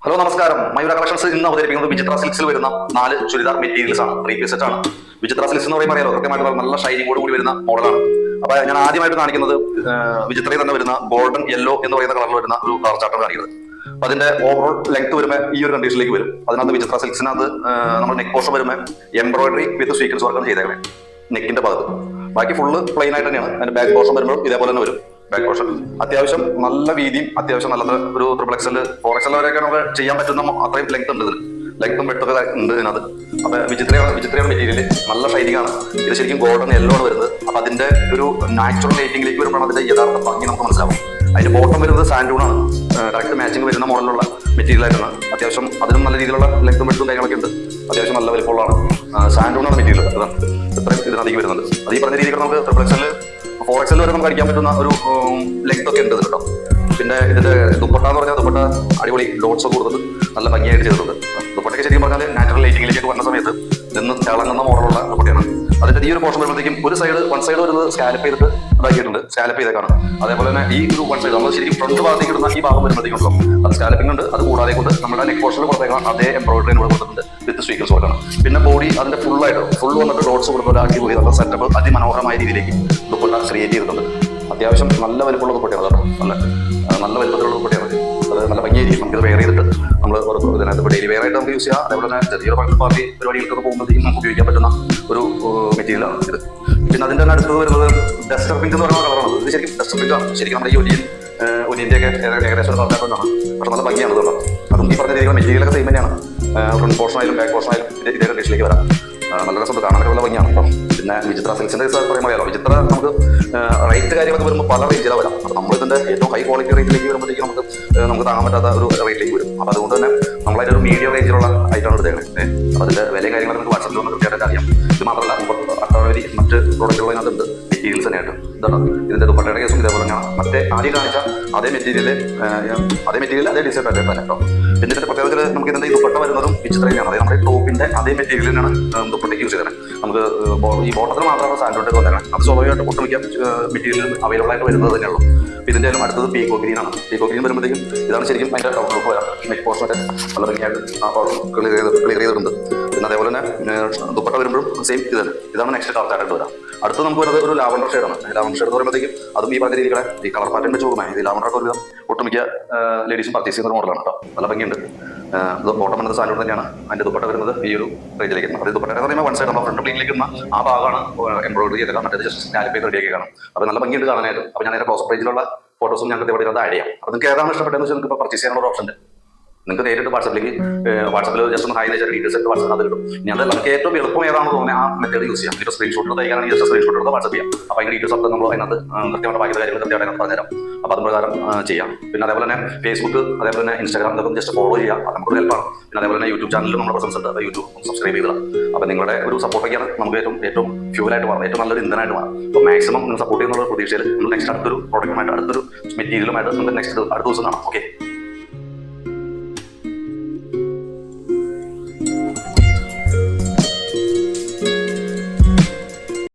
Hello നമസ്കാരം. മയൂര collections ഇന്ന് അവതരിപ്പിക്കുന്നത് വിചിത്ര സിൽക്സിൽ വരുന്ന 4 ചുരിദാർ മെറ്റീരിയൽസ് ആണ്. 3 പീസ് സെറ്റ് ആണ്. വിചിത്ര സിൽക്സ് എന്ന് പറയുമ്പോൾ അറിയാലോ, കൃത്യമായിട്ട് നല്ല ഷൈനിങ്ങോട് കൂടി വരുന്ന മോഡലാണ്. അപ്പൊ ഞാൻ ആദ്യമായിട്ട് കാണിക്കുന്നത് വിചിത്രയിൽ തന്നെ വരുന്ന ഗോൾഡൻ യെല്ലോ എന്ന് പറയുന്ന കളറിൽ വരുന്ന ഒരു കളർ ചാർട്ടാണ് കാണിക്കുന്നത്. അപ്പൊ അതിന്റെ ഓവറോൾ ലെങ്ത് വരുമ്പോൾ ഈ ഒരു കണ്ടീഷനിലേക്ക് വരും. അതിനകത്ത് വിചിത്ര സിൽക്സിനകത്ത് നമ്മൾ നെക്ക് പോർഷൻ വരുമ്പോൾ എംബ്രോയിഡറി വിത്ത് സ്വീക്വൻസ് വർക്കാണ് ചെയ്തേക്കുന്നത് നെക്കിന്റെ ഭാഗത്ത്. ബാക്കി ഫുള്ള് പ്ലെയിൻ ആയിട്ട് തന്നെയാണ്. അതിന്റെ ബാക്ക് പോർഷൻ വരുമ്പോൾ ഇതേപോലെ തന്നെ വരും. ബാക്ക് പോർഷൻ അത്യാവശ്യം നല്ല വീതിയും അത്യാവശ്യം നല്ല ഒരു ട്രിപ്പിൾ എക്സൽ 4XL വരെയൊക്കെ നമുക്ക് ചെയ്യാൻ പറ്റുന്ന അത്രയും ലെങ്ത് ഉണ്ട്. ഇതിൽ ലെങ്ത്തും വെട്ടൊക്കെ ഉണ്ട് ഇതിനകത്ത്. അപ്പൊ വിചിത്രയുടെ മെറ്റീരിയൽ നല്ല ഷൈനിങ് ആണ്. ഇത് ശരിക്കും ഗോൾഡൻ യെല്ലോ ആണ് വരുന്നത്. അപ്പൊ അതിന്റെ ഒരു നാച്ചുറൽ ലൈറ്റിംഗിലേക്ക് വരുമ്പോൾ അതിന്റെ യഥാർത്ഥ ഭംഗി നമുക്ക് മനസ്സിലാവും. അതിന്റെ ബോട്ടം വരുന്നത് സാൻഡൂൺ ആണ്. കറക്റ്റ് മാച്ചിങ് വരുന്ന മോഡലിലുള്ള മെറ്റീരിയൽ ആയിട്ടാണ്. അത്യാവശ്യം അതിനും നല്ല രീതിയിലുള്ള ലെങ്ത്തും വെട്ടും കാര്യങ്ങളൊക്കെ ഉണ്ട്. അത്യാവശ്യം നല്ല വലിപ്പമുള്ളതാണ്. സാൻഡൂൺ ആണ് മെറ്റീരിയൽ. ഇത്രയും ഇതിനധികം വരുന്നുണ്ട്. അത് ഈ പറഞ്ഞ രീതിയിൽ നമുക്ക് ട്രിപ്പിൾ എക്സൽ 4XL വരെ നമുക്ക് അടിക്കാൻ പറ്റുന്ന ഒരു ലെങ്ത് ഒക്കെ ഉണ്ട് കേട്ടോ. പിന്നെ ഇതിന്റെ ദുപ്പട്ട എന്ന് പറഞ്ഞാൽ ദുപ്പട്ട അടിപൊളി ഡോട്ട്സ് ഒക്കെ കൊടുത്തത് നല്ല ഭംഗിയായിട്ട് ചെയ്തിട്ടുണ്ട്. ദുപ്പട്ടയ്ക്ക് ശരിക്കും പറഞ്ഞാൽ നാച്ചുറൽ ലൈറ്റിംഗിലേക്ക് വരുന്ന സമയത്ത് നിന്ന് തിളങ്ങുന്ന മോഡലുള്ള ദുപ്പട്ടയാണ്. അതിന്റെ ഈ ഒരു പോർഷൻ വരുമ്പോഴത്തേക്കും വൺ സൈഡ് വരുന്നത് സ്കാലപ്പ് ചെയ്തിട്ട് ഇതാക്കിയിട്ടുണ്ട്. സ്കാലപ്പ് ചെയ്തേക്കാണ്. അതേപോലെ തന്നെ ഈ ഒരു വൺ സൈഡ് നമ്മൾ ശരിക്കും ഫ്രണ്ട് ഭാഗത്തേക്ക് ഇടുന്ന ഈ ഭാഗം വരുമ്പോഴത്തേക്കുണ്ടോ അത് സ്കാലപ്പിംഗ് ഉണ്ട്. അത് കൂടാതെ കൊണ്ട് നമ്മുടെ നെക്ക് പോർഷനിൽ കൊടുത്തേക്കാം അതേ എംബ്രോയിഡറി ഇവിടെ കൊടുത്തിട്ടുണ്ട് വിത്ത് സ്വീക്കൽസ് വർക്കാണ്. പിന്നെ ബോഡി അതിന്റെ ഫുൾ വന്നിട്ട് ഡോട്ട്സ് കൊടുക്കുന്ന ആക്കി പോയി നല്ല സെറ്റപ്പ് അതിമനോഹരമായ രീതിയിലേക്ക് ദുപ്പട്ട ക്രിയേറ്റ് ചെയ്തിട്ടുണ്ട്. അത്യാവശ്യം നല്ല വലിപ്പമുള്ള ദുപ്പട്ടയാണ് കേട്ടോ. നല്ല വലിപ്പത്തിലുള്ള ദുപ്പട്ടയാണ്. അത് നല്ല ഭംഗിയായിരിക്കും. നമുക്കിത് വെയർ ചെയ്തിട്ട് നമ്മൾ ഇതിനകത്ത് ഡെയിലി വെയർ ആയിട്ട് നമുക്ക് യൂസ് ചെയ്യാം. അതേപോലെ തന്നെ ചെറിയൊരു പാർട്ടി പരിപാടികൾക്കൊക്കെ പോകുമ്പോഴത്തേക്കും നമുക്ക് ഉപയോഗിക്കാൻ പറ്റുന്ന ഒരു മെറ്റീരിയലാണ് ഇത്. പിന്നെ അതിന്റെ തന്നെ അടുത്തത് വരുന്നത് ഡസ്റ്റർ പിങ്ക് എന്ന് പറയുന്ന കളറാണ്. ഇത് ശരിക്കും ഡസ്റ്റർ പിങ്ക് ആണ്. ശരിക്കും നമ്മുടെ ഈ ഒനിയന്റെ ഒക്കെ ഏകദേശം ഒരു കളറാണ്. പക്ഷെ നല്ല ഭംഗിയാണ് കേട്ടോ. അതും ഈ പറഞ്ഞ രീതിയിലുള്ള മെറ്റീരിയലൊക്കെ സെയിം തന്നെയാണ്. ഫ്രണ്ട് പോർഷനായാലും ബാക്ക് പോർഷനായാലും ഇതേ കണ്ടീഷനിലേക്ക് വരാം. നല്ല രസമുണ്ട് കാണാനൊക്കെ നല്ല ഭംഗിയാണ് കേട്ടോ. പിന്നെ വിചിത്ര സിൽക്സിന്റെ പറയുമ്പോൾ അറിയാലോ, വിചിത്ര നമുക്ക് റേറ്റ് കാര്യങ്ങളൊക്കെ വരുമ്പോൾ പല റേഞ്ചിലാണ് വരാം. അപ്പോൾ നമ്മൾ ഇതിന്റെ ഏറ്റവും ഹൈ ക്വാളിറ്റി റേഞ്ചിലേക്ക് വരുമ്പോഴത്തേക്കും നമുക്ക് താങ്ങാൻ പറ്റാത്ത ഒരു റേറ്റിലേക്ക് വരും. അപ്പോൾ അതുകൊണ്ട് തന്നെ നമ്മളതിൻ്റെ ഒരു മീഡിയം റേഞ്ചിലുള്ള ഐറ്റമാണ് എടുത്തേക്കുന്നത്. അപ്പോൾ അതിന്റെ വിലയും കാര്യങ്ങളൊക്കെ നമുക്ക് വാട്സാപ്പിൽ ഒന്ന് കൃത്യമായിട്ട് അറിയാം. ഇത് മാത്രമല്ല അട്ടവരി മറ്റ് പ്രോഡക്റ്റുകളതിനകത്തുണ്ട് മെറ്റീരിയൽസ് തന്നെയായിട്ട്. ഇതാണ് ഇതിന്റെ ദുപ്പട്ടയുടെ കേസും ഇതേപോലെ തന്നെയാണ്. മറ്റേ ആദ്യം കാണിച്ച അതേ മെറ്റീരിയൽ അതേ ഡിസൈൻ പാറ്റേൺ തന്നെ കേട്ടോ. പിന്നെ ഇതിന്റെ പ്രത്യേകത്തിൽ നമുക്ക് ഇതിന്റെ ഈ ദുപ്പട്ട വരുന്നതും വിചിത്രയാണ്. അതായത് നമ്മുടെ ടോപ്പിന്റെ അതേ മെറ്റീരിയൽ തന്നെയാണ് ദുപ്പട്ടയ്ക്ക് യൂസ് ചെയ്തത്. നമുക്ക് ഈ ബോട്ടത്തിൽ മാത്രമാണ് സാൻഡോട്ട് വന്നേക്കണം. അത് സ്വാഭാവികമായിട്ട് ഒട്ടുമിക്ക മെറ്റീരിയൽ അവൈലബിൾ ആയിട്ട് വരുന്നത് തന്നെയുള്ളൂ. ഇതിന്റെ അടുത്തത് പീക്കോ ഗ്രീൻ ആണ്. പീക്കോ ഗ്രീൻ വരുമ്പോഴത്തേക്കും ഇതാണ് ശരിക്കും അതിന്റെ ടൗൺ ലുക്ക് വരാം. നെക്ക് പോർഷനൊക്കെ നല്ല ഭംഗിയായിട്ട് ക്ലിയർ ചെയ്തിട്ടുണ്ട്. പിന്നെ അതേപോലെ തന്നെ ദുപ്പട്ട വരുമ്പോഴും സെയിം ഇതാണ് നെക്സ്റ്റ് കളർ ചാർട്ടായിട്ട് വരാം. അടുത്ത് നമുക്ക് വരുന്നത് ഒരു ലാവണ്ടർ ഷെയ്ഡാണ്. ലാവണ്ടർ ഷെയ്ഡ് എന്ന് പറയുമ്പോഴത്തേക്കും അതും ഈ പറഞ്ഞ രീതികളെ ഈ കളർ പാറ്റേൺ വെച്ച് നോക്കുമ്പോൾ ഈ ലാവണ്ടറൊക്കെ ഒരു ഒട്ടുമിക്ക ലേഡീസും പർച്ചേസ് ചെയ്യുന്ന മോഡലാണ് കേട്ടോ. നല്ല ഭംഗിയുണ്ട്. ബോട്ടം വരുന്നത് സാൻഡൂൺ തന്നെയാണ്. അതിന്റെ ദുപ്പട്ട വരുന്നത് ഈ ഒരു റേഞ്ചിലേക്ക്. അപ്പോൾ ദുപ്പട്ട എന്ന് പറയുമ്പോൾ വൺ സൈഡ് നമ്മൾ ഫ്രണ്ട് പ്ലെയിനിലേക്ക് ഇടുന്ന ആ ഭാഗമാണ് എംബ്രോയിഡറി ചെയ്തേക്കാം. മറ്റേത് ജസ്റ്റ് സ്കാലപ്പ് ചെയ്ത് റെഡിയാക്കി കാണാം. അപ്പോൾ നല്ല ഭംഗിയുണ്ട് കാണാനായിട്ട്. അപ്പോൾ ഞാൻ അതിന്റെ ക്ലോസ് പേജിലുള്ള ഫോട്ടോസും ഞങ്ങൾക്ക് ഇവിടെ ആഡ് ചെയ്യാം. അപ്പോൾ നിങ്ങൾക്ക് ഏതാണ് ഇഷ്ടപ്പെട്ടതെന്ന് വെച്ചാൽ നിങ്ങൾക്ക് ഇപ്പോൾ പർച്ചേസ് ചെയ്യാനുള്ള ഓപ്ഷൻ ഉണ്ട്. നിങ്ങൾക്ക് നേരിട്ട് വാട്സാപ്പിൽ ജസ്റ്റ് ഒന്ന് ഹൈ നേച്ചർ ഡീറ്റെയിൽസ് എടുത്ത് വാട്സാപ്പിൽ കിട്ടും. ഇനി അതല്ല നമുക്ക് ഏറ്റവും എളുപ്പം ഏതാണെന്ന് തോന്നുന്നത് ആ മെത്തേഡ് യൂസ് ചെയ്യാം. ഇപ്പോൾ സ്ക്രീൻഷോട്ട് തയ്യാറാണെങ്കിൽ ജസ്റ്റ് സ്ക്രീൻഷോട്ട് എടുത്ത് വാട്സാപ്പ് ചെയ്യാം. അപ്പോൾ അതിന്റെ ഡീറ്റെയിൽസ് ഒക്കെ നമ്മൾ അതിനകത്ത് കൃത്യമായിട്ട് ബാക്കി കാര്യങ്ങൾ കൃത്യമായിട്ട് അതിനകത്ത് പറഞ്ഞുതരാം. അപ്പോൾ അത് പ്രകാരം ചെയ്യാം. പിന്നെ അതേപോലെ തന്നെ ഫേസ്ബുക്ക് അതേപോലെ തന്നെ ഇൻസ്റ്റാഗ്രാം ഇതൊക്കെ ജസ്റ്റ് ഫോളോ ചെയ്യാം. അത് നമുക്ക് ഹെൽപ്പാണ്. പിന്നെ അതേപോലെ തന്നെ യൂട്യൂബ് ചാനലിലും നമ്മുടെ പ്രസൻസ് ഉണ്ട്. അപ്പോൾ യൂട്യൂബ് സബ്സ്ക്രൈബ് ചെയ്തത്. അപ്പോൾ നിങ്ങളുടെ ഒരു സപ്പോർട്ടൊക്കെയാണ് നമുക്ക് ഏറ്റവും ഫ്യൂലായിട്ട് മാറും. ഏറ്റവും നല്ലൊരു ഇന്ധനമായിട്ട് മാറും. അപ്പോൾ മാക്സിമം നിങ്ങൾ സപ്പോർട്ട് ചെയ്യുന്ന പ്രതീക്ഷയിൽ നമ്മൾ നെക്സ്റ്റ് അടുത്തൊരു പ്രോഡക്റ്റുമായിട്ട് അടുത്തൊരു മെറ്റീരിയലുമായിട്ട് നമുക്ക് നെക്സ്റ്റ് അടുത്ത ദിവസം കാണാം. ഓക്കെ.